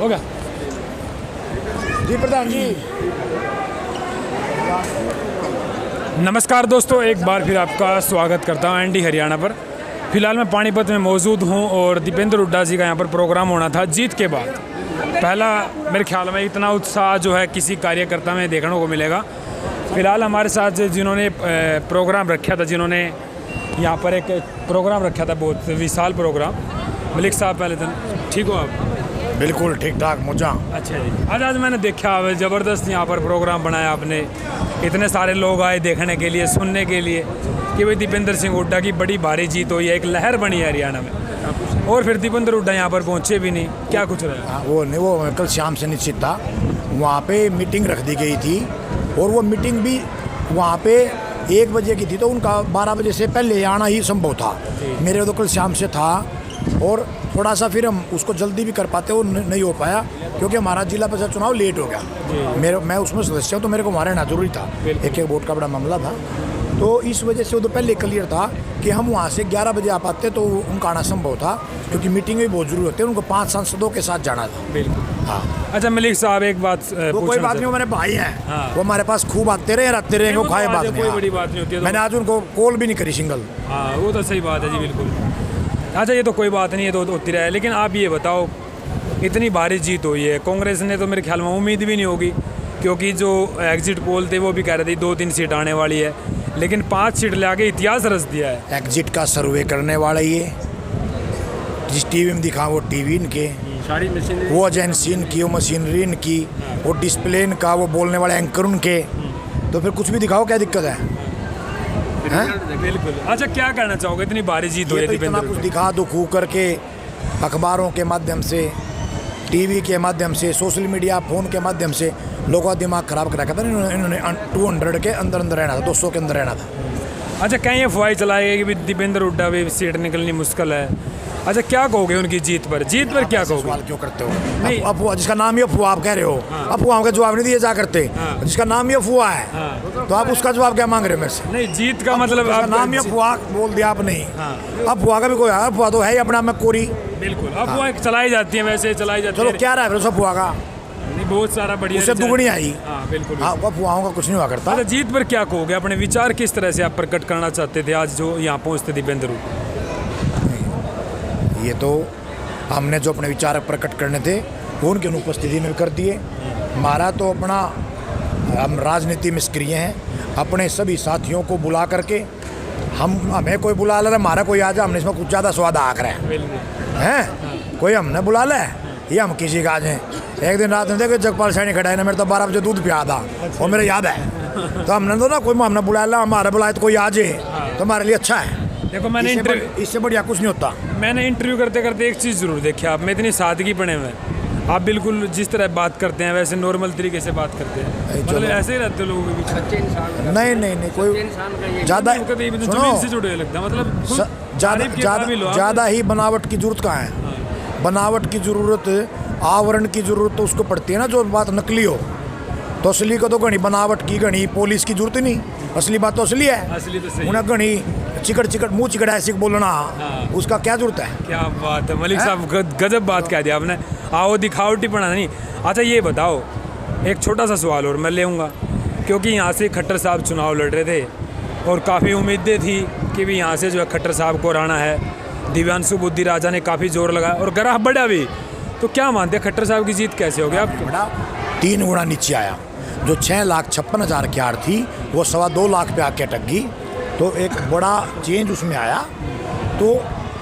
हो गया जी प्रधान जी। नमस्कार दोस्तों, एक बार फिर आपका स्वागत करता हूँ एनडी हरियाणा पर। फिलहाल मैं पानीपत में मौजूद हूँ और दीपेंद्र हुड्डा जी का यहाँ पर प्रोग्राम होना था जीत के बाद। पहला मेरे ख्याल में इतना उत्साह जो है किसी कार्यकर्ता में देखने को मिलेगा। फिलहाल हमारे साथ जिन्होंने प्रोग्राम रखा था, जिन्होंने यहाँ पर एक प्रोग्राम रखा था, बहुत विशाल प्रोग्राम, मलिक साहब, पहले दिन ठीक हो आप? बिल्कुल ठीक ठाक मुझा। अच्छा जी। आज मैंने देखा ज़बरदस्त यहाँ पर प्रोग्राम बनाया आपने। इतने सारे लोग आए देखने के लिए, सुनने के लिए कि भाई दीपेंद्र सिंह हुड्डा की बड़ी भारी जीत हुई है, एक लहर बनी है हरियाणा में। और फिर दीपेंद्र हुड्डा यहाँ पर पहुँचे भी नहीं, क्या कुछ रहा? वो कल शाम से निश्चित था, वहाँ पे मीटिंग रख दी गई थी और वो मीटिंग भी वहाँ पे 1 बजे की थी, तो उनका 12 बजे से पहले आना ही संभव था। मेरे तो कल शाम से था और थोड़ा सा फिर हम उसको जल्दी भी कर पाते, वो नहीं हो पाया क्योंकि हमारा जिला परिषद चुनाव लेट हो गया। मैं उसमें सदस्य हूँ तो मेरे को हमारे रहना जरूरी था, एक वोट का बड़ा मामला था, तो इस वजह से वो तो पहले क्लियर था कि हम वहाँ से 11 बजे आ पाते तो उनका आना संभव था, क्योंकि मीटिंग भी बहुत जरूरी होती है, उनको 5 सांसदों के साथ जाना था। बिल्कुल। हाँ। अच्छा मलिक साहब, एक बात वो कोई बात नहीं, वो मेरे भाई हैं। हाँ। वो हमारे पास खूब आते रहे, रहते रहे, वो खाए बात नहीं, कोई बड़ी बात नहीं होती है। मैंने आज उनको कॉल भी नहीं करी सिंगल। हाँ, वो तो सही बात है जी, बिल्कुल। अच्छा, ये तो कोई बात नहीं है, तो होती रहे। लेकिन आप ये बताओ, इतनी भारी जीत हुई है, कांग्रेस ने तो मेरे ख्याल में उम्मीद भी नहीं होगी, क्योंकि जो एग्जिट पोल थे वो भी कह रहे थे 2-3 सीट आने वाली है, लेकिन 5 सीट ले आके इतिहास रच दिया है। एग्जिट का सर्वे करने वाला ये, जिस टीवी में दिखा वो टीवी इनके, वो एजेंसी इनकी, वो मशीनरी इनकी, वो डिस्प्ले इनका, वो बोलने वाले एंकर उनके, तो फिर कुछ भी दिखाओ, क्या दिक्कत है? बिल्कुल। अच्छा, क्या कहना चाहोगे, इतनी भारी जीत हुई है? इतना कुछ दिखा दुखू करके अखबारों के माध्यम से, टीवी के माध्यम से, सोशल मीडिया, फ़ोन के माध्यम से लोगों का दिमाग खराब कर रखा था। इन्होंने 200 के अंदर रहना था, 200 के अंदर रहना था। अच्छा, कहीं अफवाह चलाई कि दीपेंद्र हुड्डा भी सीट निकलनी मुश्किल है। अच्छा, क्या कहोगे उनकी जीत पर क्या कहोगे? सवाल क्यों करते हो? नहीं, अफवाह, जिसका नाम ही अफवाह आप कह रहे हो, अफवाहों का जवाब नहीं दिए जा करते। जिसका नाम ही अफवाह है तो आप उसका जवाब क्या मांग रहे हो मेरे से? नहीं, जीत का मतलब नाम ही अफवाह बोल दिया आप। नहीं, अफवाह का भी कोई अफवाह तो है ही अपने आप में कोरी। बिल्कुल, अफवाह चलाई जाती है, वैसे चलाई जाती है। चलो, क्या रहा है फिर अफवाह का? नहीं, बहुत सारा बढ़िया, उससे दुगनी आई। बिल्कुल। अफवाहों का कुछ नहीं हुआ करता। अच्छा, जीत पर क्या कहोगे? अपने विचार किस तरह से आप प्रकट करना चाहते थे आज जो यहाँ पहुँचते दीपेंद्र हुड्डा? ये तो हमने जो अपने विचार प्रकट करने थे वो उनकी अनुपस्थिति में कर दिए। हमारा तो अपना, हम राजनीति में सक्रिय हैं, अपने सभी साथियों को बुला करके, हमें कोई बुला ले, हमारा कोई आ जाए, हमने इसमें कुछ ज़्यादा स्वाद आकर हैं, कोई हमने बुला ले, ये हम किसी का आज हैं। एक दिन रात में देखे जगपाल सैनी खड़ा है ना, मेरे तो 12 बजे दूध पिया था, वो मेरे याद है। तो हमने तो ना कोई हमने बुलाया ला, हमारा बुलाए तो कोई आ जाए तो हमारे लिए अच्छा है। देखो, मैंने इससे बढ़िया कुछ नहीं होता। मैंने इंटरव्यू करते करते एक चीज़ जरूर देखी, आप में इतनी सादगी बने हुए हैं। आप बिल्कुल जिस तरह बात करते हैं वैसे नॉर्मल तरीके से बात करते हैं, मतलब ऐसे ही रहते लोगों के बीच। नहीं, कोई ज़्यादा से जुड़े लगता है, मतलब ज़्यादा ही बनावट की जरूरत कहाँ है? बनावट की जरूरत, आवरण की जरूरत तो उसको पड़ती है ना, जो बात नकली हो। तो असली को तो घनी बनावट की, घनी पॉलिश की जरूरत ही नहीं, असली बात तो असली है। असली तो सही। उन्हें घनी चिकट मुंह चिकट ऐसे बोलना, उसका क्या जरूरत है? क्या बात है मलिक साहब, गजब बात कह दिया आपने। आओ दिखावटी पड़ा नहीं। अच्छा, ये बताओ, एक छोटा सा सवाल और मैं ले आऊँगा, क्योंकि यहाँ से खट्टर साहब चुनाव लड़ रहे थे और काफ़ी उम्मीदें थी कि भी यहाँ से जो है खट्टर साहब को हराना है। दिव्यांशु बुद्धि राजा ने काफ़ी जोर लगाया और ग्राफ बढ़ा भी, तो क्या मानते हैं खट्टर साहब की जीत कैसे हो गया? आप बड़ा 3 गुना नीचे आया। जो 6,56,000 की हार थी वो 2.25 लाख पे आके अटक गई, तो एक बड़ा चेंज उसमें आया। तो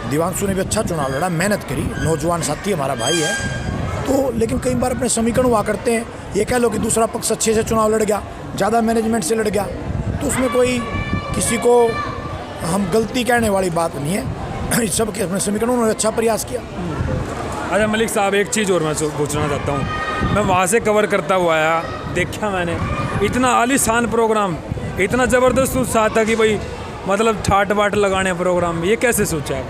दिव्यांशु ने भी अच्छा चुनाव लड़ा, मेहनत करी, नौजवान साथी हमारा भाई है। तो लेकिन कई बार अपने समीकरण हुआ करते हैं, ये कह लो कि दूसरा पक्ष अच्छे से चुनाव लड़ गया, ज़्यादा मैनेजमेंट से लड़ गया, तो उसमें कोई किसी को हम गलती कहने वाली बात नहीं है। सबके अपने समीकरण, उन्होंने अच्छा प्रयास किया। अच्छा मलिक साहब, एक चीज़ और मैं पूछना चाहता हूँ। मैं वहाँ से कवर करता हुआ आया, देखा मैंने इतना आलीशान प्रोग्राम, इतना ज़बरदस्त उत्साह था कि भाई मतलब ठाट बाट लगाने प्रोग्राम में, ये कैसे सोचा है?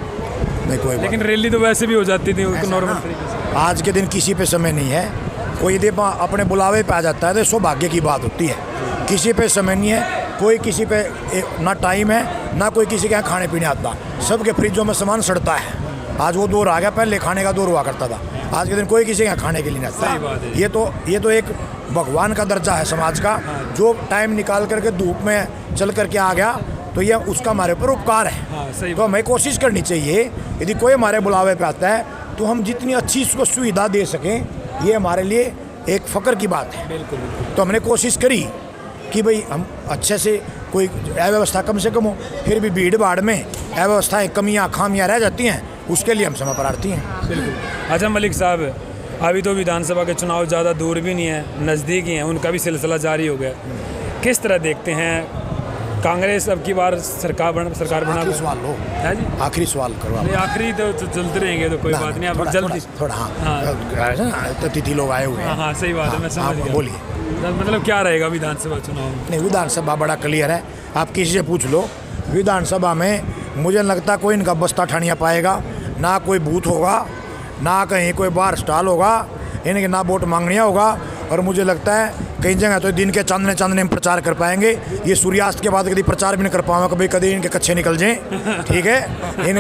नहीं, कोई लेकिन रैली तो वैसे भी हो जाती थी नॉर्मल तरीके से। आज के दिन किसी पे समय नहीं है, कोई यदि अपने बुलावे पे आ जाता है तो सौभाग्य की बात होती है। किसी पे समय नहीं है, कोई किसी पे ना टाइम है, ना कोई किसी के यहाँ खाने पीने आता। सबके फ्रिजों में सामान सड़ता है। आज वो दौर आ गया, पहले खाने का दौर हुआ करता था। आज के दिन कोई किसी के यहाँ खाने के लिए नहीं सही आता। बात है। ये तो एक भगवान का दर्जा है समाज का। जो टाइम निकाल करके धूप में चल करके आ गया तो ये उसका हमारे ऊपर उपकार है। हाँ, सही तो हमें कोशिश करनी चाहिए, यदि कोई हमारे बुलावे पे आता है तो हम जितनी अच्छी इसको सुविधा दे सकें, ये हमारे लिए एक फ़ख्र की बात है। बिल्कुल बिल्कुल। तो हमने कोशिश करी कि भाई हम अच्छे से कोई अव्यवस्था कम से कम हो, फिर भी भीड़ भाड़ में अव्यवस्थाएँ कमियाँ खामियाँ रह जाती हैं, उसके लिए हम समय प्रार्थी हैं। बिल्कुल। अच्छा मलिक साहब, अभी तो विधानसभा के चुनाव ज़्यादा दूर भी नहीं है, नज़दीक ही हैं, उनका भी सिलसिला जारी हो गया। किस तरह देखते हैं कांग्रेस अब की बार सरकार बना आखिरी सवाल लो, है जी? आखिरी सवाल करो आप। नहीं, आखिरी तो चलते रहेंगे तो कोई बात नहीं, आप जल्दी। थोड़ा हाँ, तो अतिथि लोग आए हुए हाँ हैं। हाँ, सही बात है, मैं समझ गया। बोलिए। मतलब क्या रहेगा विधानसभा चुनाव में? नहीं, विधानसभा बड़ा क्लियर है, आप किसी से पूछ लो। विधानसभा में मुझे लगता कोई इनका बस्ता ठानिया पाएगा ना, कोई बूथ होगा ना, कहीं कोई बार स्टॉल होगा, इनके ना वोट मांगनिया होगा। और मुझे लगता है कई जगह तो दिन के चांदने में प्रचार कर पाएंगे, ये सूर्यास्त के बाद कभी प्रचार भी नहीं कर पाऊंगा, कभी कभी इनके कच्चे निकल जाएं। ठीक है, इन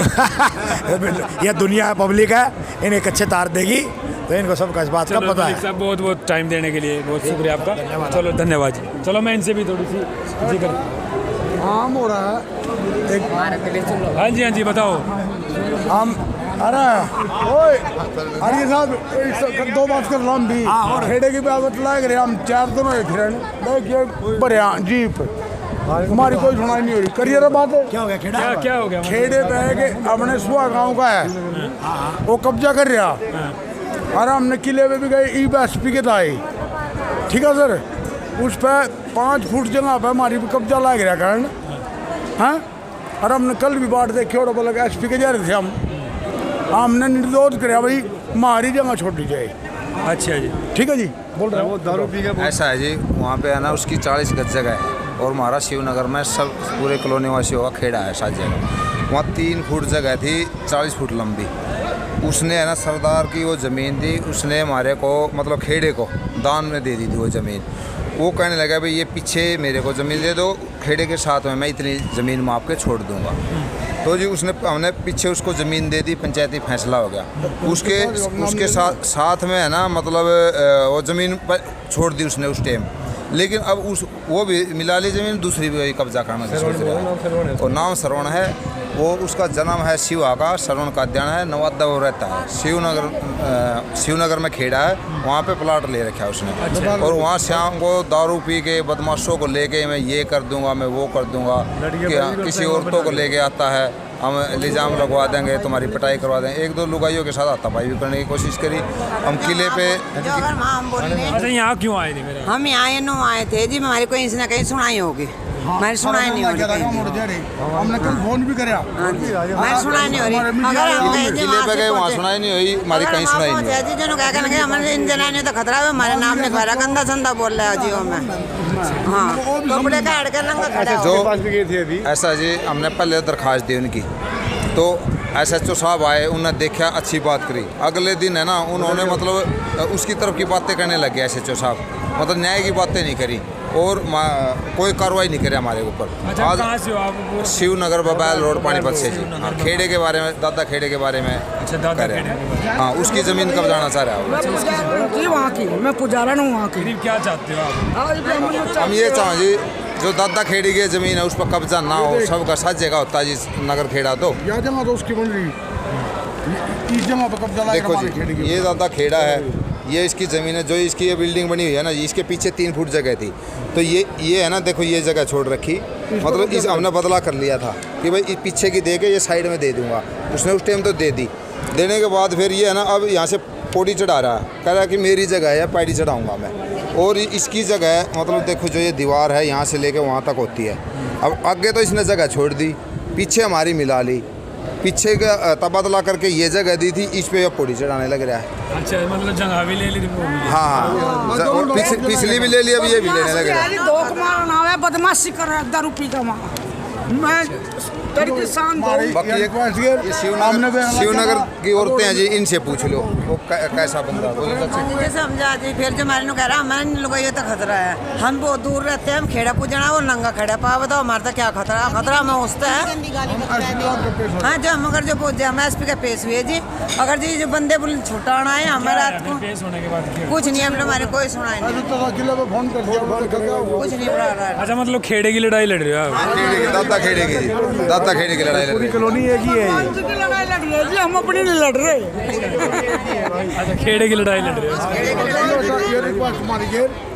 ये दुनिया पब्लिक है, इन्हें कच्चे तार देगी, तो इनको सबका इस बात का चलो पता मलिक है। साहब, बहुत बहुत टाइम देने के लिए बहुत शुक्रिया आपका। चलो धन्यवाद जी। चलो मैं इनसे भी थोड़ी सी जिक्र। आम हो रहा है एक हाँ जी बताओ। आम। अरे ओए अरे साहब दो बात कर रहा हूँ भी खेड़े की बात लाग रहे हम 4 दिन हुए फिरन देखिए बढ़िया जीप हमारी कोई सुनाई नहीं हो रही। करिए रे बात क्या हो गया खेड़ा? क्या हो गया? खेड़े पे है कि अपने सुहा गांव का है, वो कब्जा कर रहा। अरे हमने किले पे भी गए ई-एस-पी के दाए, ठीक है सर, उस पर 5 फुट जगह पे हमारी भी कब्जा लाग रहा कारण। हाँ, और हमने कल भी बात देखी और बोला एस-पी के जा रहे थे हमने निर्दोष कराया भाई हमारी जगह छोड़ी जाए। अच्छा जी, ठीक है जी, बोल रहे हो दारू पी के। ऐसा है जी, वहाँ पे है ना उसकी 40 गज जगह है और हमारा शिवनगर में सब पूरे कॉलोनी वासियों का खेड़ा है 7 जगह। वहाँ 3 फुट जगह थी 40 फुट लंबी। उसने है ना सरदार की वो ज़मीन थी, उसने हमारे को मतलब खेड़े को दान में दे दी थी वो ज़मीन। वो कहने लगा भाई ये पीछे मेरे को ज़मीन दे दो, खेड़े के साथ में मैं इतनी ज़मीन मैं आपके छोड़ दूँगा। तो जी हमने पीछे उसको ज़मीन दे दी, पंचायती फैसला हो गया। उसके साथ में है ना मतलब वो ज़मीन पर छोड़ दी उसने उस टाइम। लेकिन अब वो भी मिला ली ज़मीन, दूसरी भी कब्जा करना सोच रहा है। और नाम श्रवण है, वो उसका जन्म है शिवा का, श्रवण का अध्ययन है, नवादा वो रहता है शिवनगर में खेड़ा है, वहाँ पे प्लाट ले रखा है उसने। और वहाँ शाम को दारू पी के बदमाशों को लेके मैं ये कर दूंगा, मैं वो कर दूंगा, किसी औरतों को लेके आता है, हम इल्ज़ाम लगवा देंगे, तुम्हारी पिटाई करवा देंगे। 1-2 लुगाइयों के साथ हाथापाई भी करने की कोशिश करी। हम किले पे अच्छा यहाँ क्यों आए थे? मेरे हम यहाँ नो आए थे जी, हमारी कोई इसने कहीं सुनाई होगी, हमारी सुनाई नहीं हो रही कहीं। हमने कल फोन भी कराया, हमारी सुनाई नहीं हो रही। अगर हम गए जी किले पे गए, वहाँ सुनाई नहीं हुई, हमारी कहीं सुनाई नहीं हुई। जी जो कह के हमारे इन जनानियों तो खतरा है, हमारे नाम में खरा गंदा संदा बोल रहा है जियो में। हाँ, कपड़े का हट के नंगा खड़ा हो। जो ऐसा जी हमने पहले दरख्वास्त दी उनकी, तो SHO साहब आए, उन्होंने देखा, अच्छी बात करी। अगले दिन है ना उन्होंने मतलब उसकी तरफ की बातें करने लगे SHO साहब, मतलब न्याय की बातें नहीं करी और कोई कार्रवाई नहीं करी हमारे ऊपर। अच्छा, कहाँ से हो आप? शिवनगर बबैल रोड पानीपत से जी। हाँ, खेड़े के बारे में, दादा खेड़े के बारे में। अच्छा, दादा खेड़े के बारे में। हाँ, उसकी ज़मीन कब्जाना चाह रहा है जी वहाँ की, मैं पुजारा हूँ वहाँ की। क्या चाहते हो आप? हम ये चाहें जी, जो दादा खेड़ी की ज़मीन है उस पर कब्जा ना हो, सबका 7 जगह होता है जी नगर खेड़ा। तो या जगह तो उसकी बन रही, इस जगह पर कब्जा लगा देखो हमारे खेड़े जी, की। ये दादा खेड़ा है, ये इसकी ज़मीन है। जो इसकी ये बिल्डिंग बनी हुई है ना, इसके पीछे 3 फुट जगह थी। तो ये है ना, देखो ये जगह छोड़ रखी, मतलब इस हमने बदला कर लिया था कि भाई इस पीछे की दे के ये साइड में दे दूंगा। उसने उस टाइम तो दे दी। देने के बाद फिर ये है ना, अब यहाँ से पौड़ी चढ़ा रहा है, कह रहा है कि मेरी जगह है, पैड़ी चढ़ाऊँगा मैं। और इसकी जगह मतलब देखो, जो ये दीवार है यहाँ से लेके वहाँ तक होती है। अब आगे तो इसने जगह छोड़ दी, पीछे हमारी मिला ली, पीछे का तबादला करके ये जगह दी थी, इस पे अब पौड़ी चढ़ाने लग रहा है। अच्छा, मतलब जगह भी ले ली थी वो भी। हाँ, और पिछली भी ले ली, अब ये भी लेने लग रहा है। दो कुमार नाम है, बदमाशी कर रहा है, दारू पी का मैं बाकी एक ये शिवनगर की औरतें हैं जी, इनसे पूछ लो वो कैसा बंदा बोले तो अच्छा। मुझे समझा जी फिर जो हमारे कह रहा हमारे लोग ये तो खतरा है, हम बहुत दूर रहते हैं, हम खेड़ा पूजना वो नंगा खड़ा पा बताओ हमारा तो क्या खतरा, खतरा हमें उससे है। हाँ जो हम अगर जो पहुँच जाए हम एसपी का पेश हुए जी, अगर जी जो बंदे बोले छुटाना है हमें रात को पेश होने के बाद क्या? कुछ नहीं, हम हमारे कोई सुनाई नहीं, फोन कर दिया कुछ नहीं पड़ा रहा है। अच्छा मतलब खेड़े की लड़ाई लड़ रहे हो आप? खेड़े की दादा खेड़े की दादा खेड़े की लड़ाई लड़ रही है। कॉलोनी एक ही है ये। हम अपनी नहीं लड़ रहे। अच्छा खेड़े की लड़ाई लड़ रहे हो?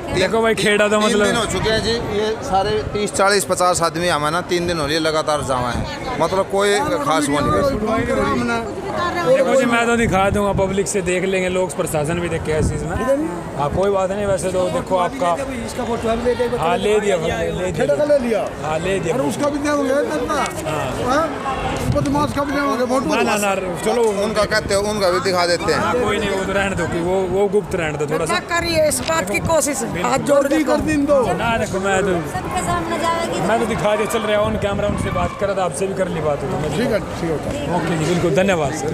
देखो भाई खेड़ा तो 3 दिन हो मतलब चुके हैं जी, ये सारे 30 40 50 आदमी हमें ना 3 दिन हो लिए लगातार जावा है, मतलब कोई खास वो नहीं। देखो जी मैं तो दिखा दूंगा, पब्लिक से देख लेंगे, लोग प्रशासन भी देखे इस चीज़ में। हाँ कोई बात नहीं, वैसे तो देखो आपका हाँ ले दिया ले दिया हाँ ले दिया उसका भी बदमाश का भी फोटो ना ना ना चलो उनका कहते हो उनका भी दिखा देते हैं। हाँ कोई नहीं, वो तो रहने दो कि वो गुप्त रहने दो थोड़ा सा। करिए इस बात की कोशिश, हाथ जोड़ जल्दी कर दिन दो। ना देखो मैं तो दिखा दिया, चल रहा ऑन कैमरा उनसे बात करा था, आपसे भी कर ली बात हो। ठीक है ओके जी बिल्कुल, धन्यवाद सर।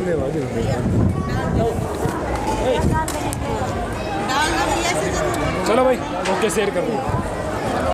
चलो भाई ओके शेयर कर दो।